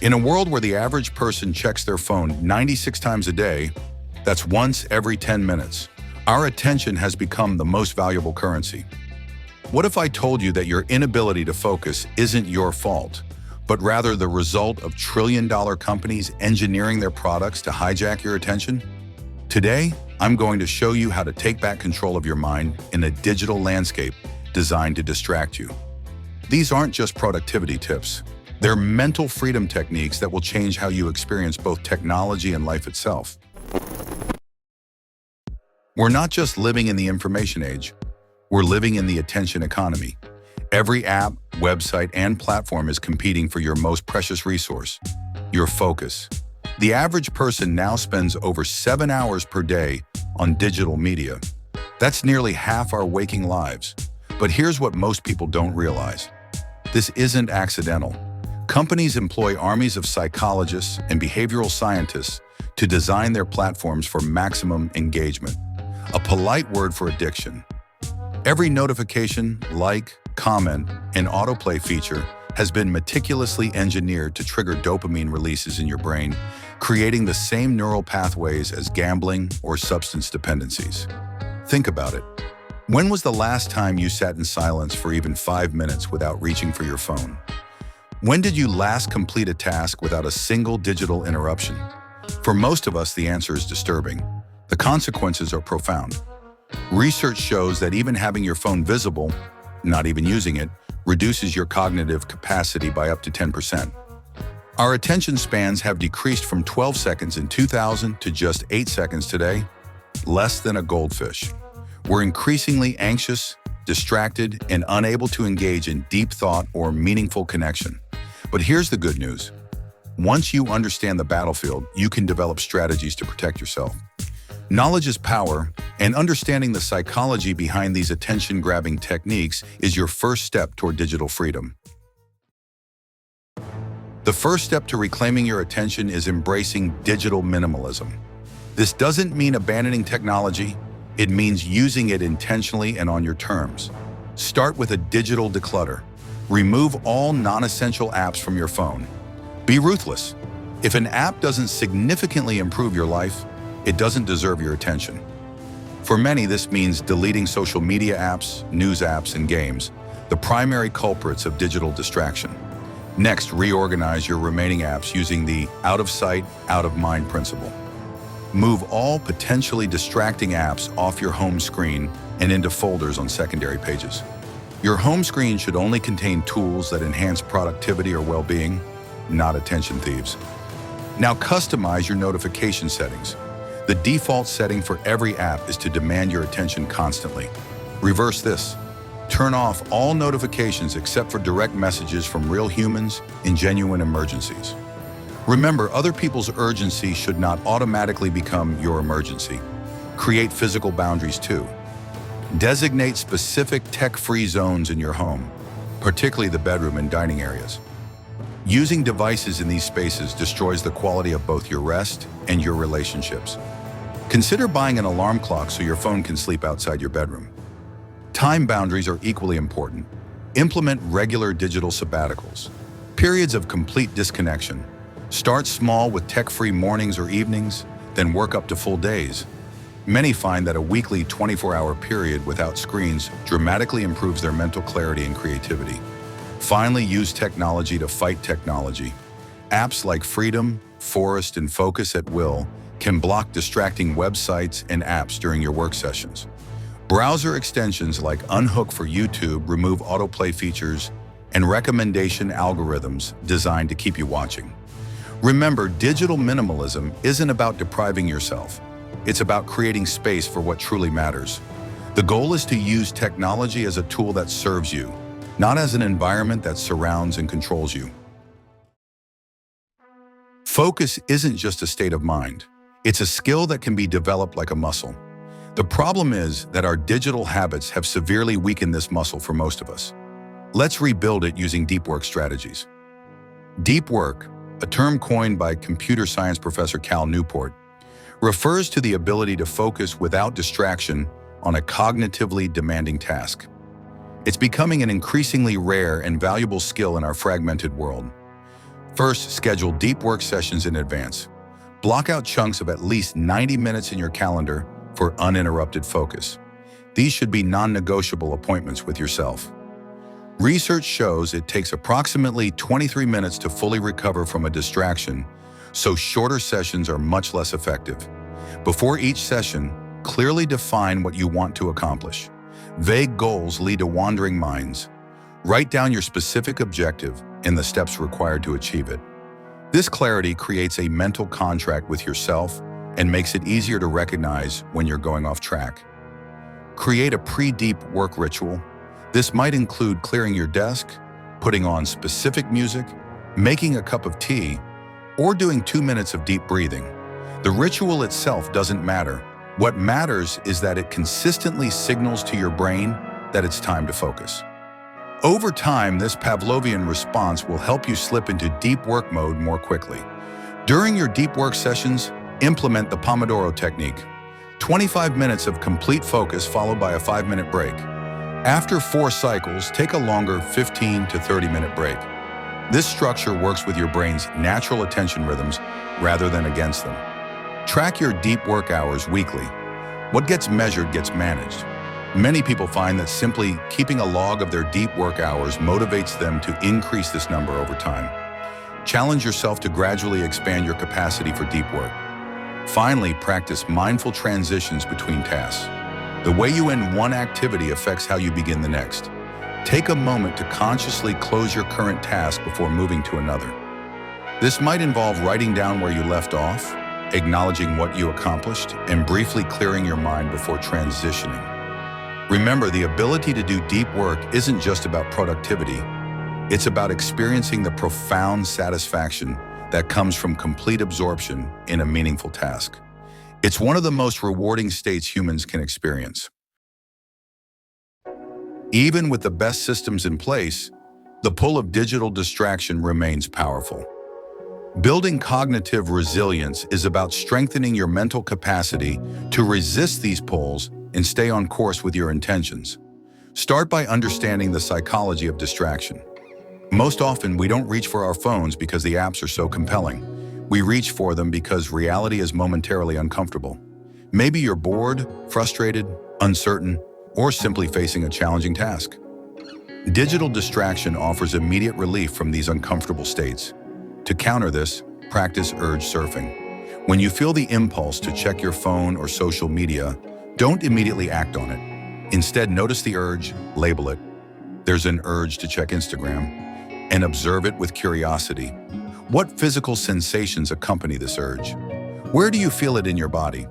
In a world where the average person checks their phone 96 times a day, that's once every 10 minutes, our attention has become the most valuable currency. What if I told you that your inability to focus isn't your fault, but rather the result of trillion-dollar companies engineering their products to hijack your attention? Today, I'm going to show you how to take back control of your mind in a digital landscape designed to distract you. These aren't just productivity tips. They're mental freedom techniques that will change how you experience both technology and life itself. We're not just living in the information age, we're living in the attention economy. Every app, website, and platform is competing for your most precious resource, your focus. The average person now spends over 7 hours per day on digital media. That's nearly half our waking lives. But here's what most people don't realize. This isn't accidental. Companies employ armies of psychologists and behavioral scientists to design their platforms for maximum engagement, a polite word for addiction. Every notification, like, comment, and autoplay feature has been meticulously engineered to trigger dopamine releases in your brain, creating the same neural pathways as gambling or substance dependencies. Think about it. When was the last time you sat in silence for even 5 minutes without reaching for your phone? When did you last complete a task without a single digital interruption? For most of us, the answer is disturbing. The consequences are profound. Research shows that even having your phone visible, not even using it, reduces your cognitive capacity by up to 10%. Our attention spans have decreased from 12 seconds in 2000 to just 8 seconds today, less than a goldfish. We're increasingly anxious, distracted, and unable to engage in deep thought or meaningful connection. But here's the good news. Once you understand the battlefield, you can develop strategies to protect yourself. Knowledge is power, and understanding the psychology behind these attention-grabbing techniques is your first step toward digital freedom. The first step to reclaiming your attention is embracing digital minimalism. This doesn't mean abandoning technology. It means using it intentionally and on your terms. Start with a digital declutter. Remove all non-essential apps from your phone. Be ruthless. If an app doesn't significantly improve your life, it doesn't deserve your attention. For many, this means deleting social media apps, news apps, and games, the primary culprits of digital distraction. Next, reorganize your remaining apps using the out of sight, out of mind principle. Move all potentially distracting apps off your home screen and into folders on secondary pages. Your home screen should only contain tools that enhance productivity or well-being, not attention thieves. Now customize your notification settings. The default setting for every app is to demand your attention constantly. Reverse this. Turn off all notifications except for direct messages from real humans in genuine emergencies. Remember, other people's urgency should not automatically become your emergency. Create physical boundaries too. Designate specific tech-free zones in your home, particularly the bedroom and dining areas. Using devices in these spaces destroys the quality of both your rest and your relationships. Consider buying an alarm clock so your phone can sleep outside your bedroom. Time boundaries are equally important. Implement regular digital sabbaticals, periods of complete disconnection. Start small with tech-free mornings or evenings, then work up to full days. Many find that a weekly 24-hour period without screens dramatically improves their mental clarity and creativity. Finally, use technology to fight technology. Apps like Freedom, Forest, and Focus at Will can block distracting websites and apps during your work sessions. Browser extensions like Unhook for YouTube remove autoplay features and recommendation algorithms designed to keep you watching. Remember, digital minimalism isn't about depriving yourself. It's about creating space for what truly matters. The goal is to use technology as a tool that serves you, not as an environment that surrounds and controls you. Focus isn't just a state of mind. It's a skill that can be developed like a muscle. The problem is that our digital habits have severely weakened this muscle for most of us. Let's rebuild it using deep work strategies. Deep work, a term coined by computer science professor Cal Newport, refers to the ability to focus without distraction on a cognitively demanding task. It's becoming an increasingly rare and valuable skill in our fragmented world. First, schedule deep work sessions in advance. Block out chunks of at least 90 minutes in your calendar for uninterrupted focus. These should be non-negotiable appointments with yourself. Research shows it takes approximately 23 minutes to fully recover from a distraction, so shorter sessions are much less effective. Before each session, clearly define what you want to accomplish. Vague goals lead to wandering minds. Write down your specific objective and the steps required to achieve it. This clarity creates a mental contract with yourself and makes it easier to recognize when you're going off track. Create a pre-deep work ritual. This might include clearing your desk, putting on specific music, making a cup of tea, or doing 2 minutes of deep breathing. The ritual itself doesn't matter. What matters is that it consistently signals to your brain that it's time to focus. Over time, this Pavlovian response will help you slip into deep work mode more quickly. During your deep work sessions, implement the Pomodoro technique. 25 minutes of complete focus followed by a 5-minute break. After 4 cycles, take a longer 15 to 30-minute break. This structure works with your brain's natural attention rhythms rather than against them. Track your deep work hours weekly. What gets measured gets managed. Many people find that simply keeping a log of their deep work hours motivates them to increase this number over time. Challenge yourself to gradually expand your capacity for deep work. Finally, practice mindful transitions between tasks. The way you end one activity affects how you begin the next. Take a moment to consciously close your current task before moving to another. This might involve writing down where you left off, acknowledging what you accomplished, and briefly clearing your mind before transitioning. Remember, the ability to do deep work isn't just about productivity. It's about experiencing the profound satisfaction that comes from complete absorption in a meaningful task. It's one of the most rewarding states humans can experience. Even with the best systems in place, the pull of digital distraction remains powerful. Building cognitive resilience is about strengthening your mental capacity to resist these pulls and stay on course with your intentions. Start by understanding the psychology of distraction. Most often, we don't reach for our phones because the apps are so compelling. We reach for them because reality is momentarily uncomfortable. Maybe you're bored, frustrated, uncertain, or simply facing a challenging task. Digital distraction offers immediate relief from these uncomfortable states. To counter this, practice urge surfing. When you feel the impulse to check your phone or social media, don't immediately act on it. Instead, notice the urge, label it. There's an urge to check Instagram, and observe it with curiosity. What physical sensations accompany this urge? Where do you feel it in your body?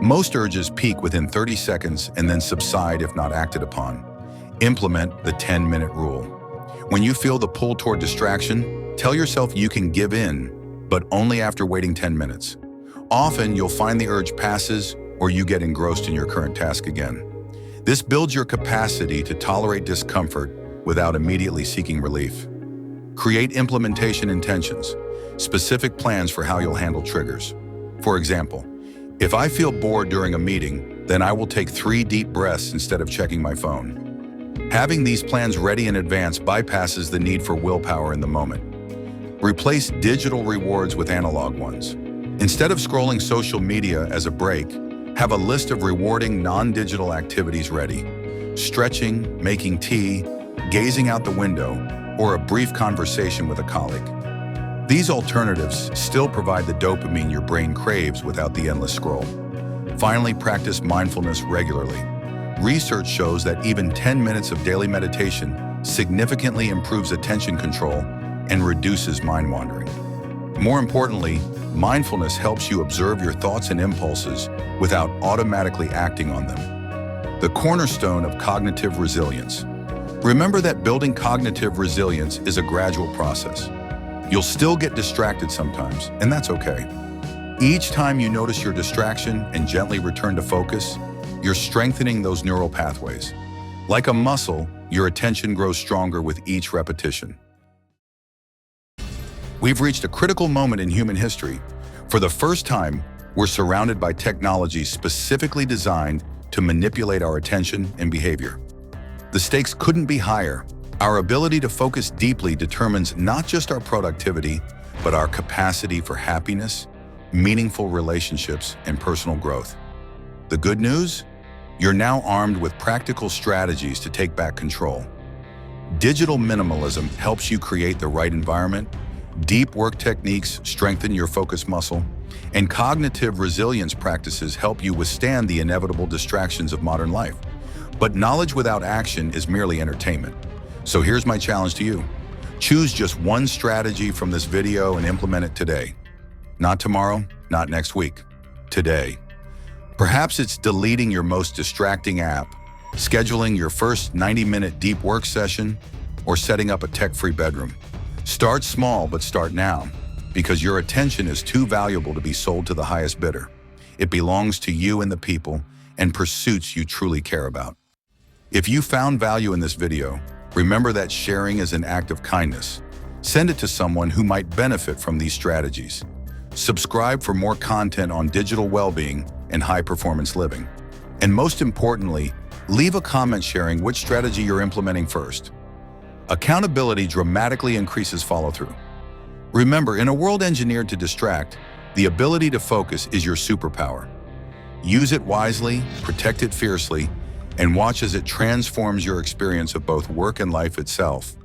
Most urges peak within 30 seconds and then subside if not acted upon. Implement the 10-minute rule. When you feel the pull toward distraction, tell yourself you can give in, but only after waiting 10 minutes. Often, you'll find the urge passes or you get engrossed in your current task again. This builds your capacity to tolerate discomfort without immediately seeking relief. Create implementation intentions, specific plans for how you'll handle triggers. For example, if I feel bored during a meeting, then I will take 3 deep breaths instead of checking my phone. Having these plans ready in advance bypasses the need for willpower in the moment. Replace digital rewards with analog ones. Instead of scrolling social media as a break, have a list of rewarding non-digital activities ready. Stretching, making tea, gazing out the window, or a brief conversation with a colleague. These alternatives still provide the dopamine your brain craves without the endless scroll. Finally, practice mindfulness regularly. Research shows that even 10 minutes of daily meditation significantly improves attention control and reduces mind wandering. More importantly, mindfulness helps you observe your thoughts and impulses without automatically acting on them. The cornerstone of cognitive resilience. Remember that building cognitive resilience is a gradual process. You'll still get distracted sometimes, and that's okay. Each time you notice your distraction and gently return to focus, you're strengthening those neural pathways. Like a muscle, your attention grows stronger with each repetition. We've reached a critical moment in human history. For the first time, we're surrounded by technology specifically designed to manipulate our attention and behavior. The stakes couldn't be higher. Our ability to focus deeply determines not just our productivity, but our capacity for happiness, meaningful relationships, and personal growth. The good news? You're now armed with practical strategies to take back control. Digital minimalism helps you create the right environment, deep work techniques strengthen your focus muscle, and cognitive resilience practices help you withstand the inevitable distractions of modern life. But knowledge without action is merely entertainment. So here's my challenge to you. Choose just one strategy from this video and implement it today. Not tomorrow, not next week. Today. Perhaps it's deleting your most distracting app, scheduling your first 90-minute deep work session, or setting up a tech-free bedroom. Start small, but start now, because your attention is too valuable to be sold to the highest bidder. It belongs to you and the people and pursuits you truly care about. If you found value in this video, remember that sharing is an act of kindness. Send it to someone who might benefit from these strategies. Subscribe for more content on digital well-being and high-performance living. And most importantly, leave a comment sharing which strategy you're implementing first. Accountability dramatically increases follow-through. Remember, in a world engineered to distract, the ability to focus is your superpower. Use it wisely, protect it fiercely, and watch as it transforms your experience of both work and life itself.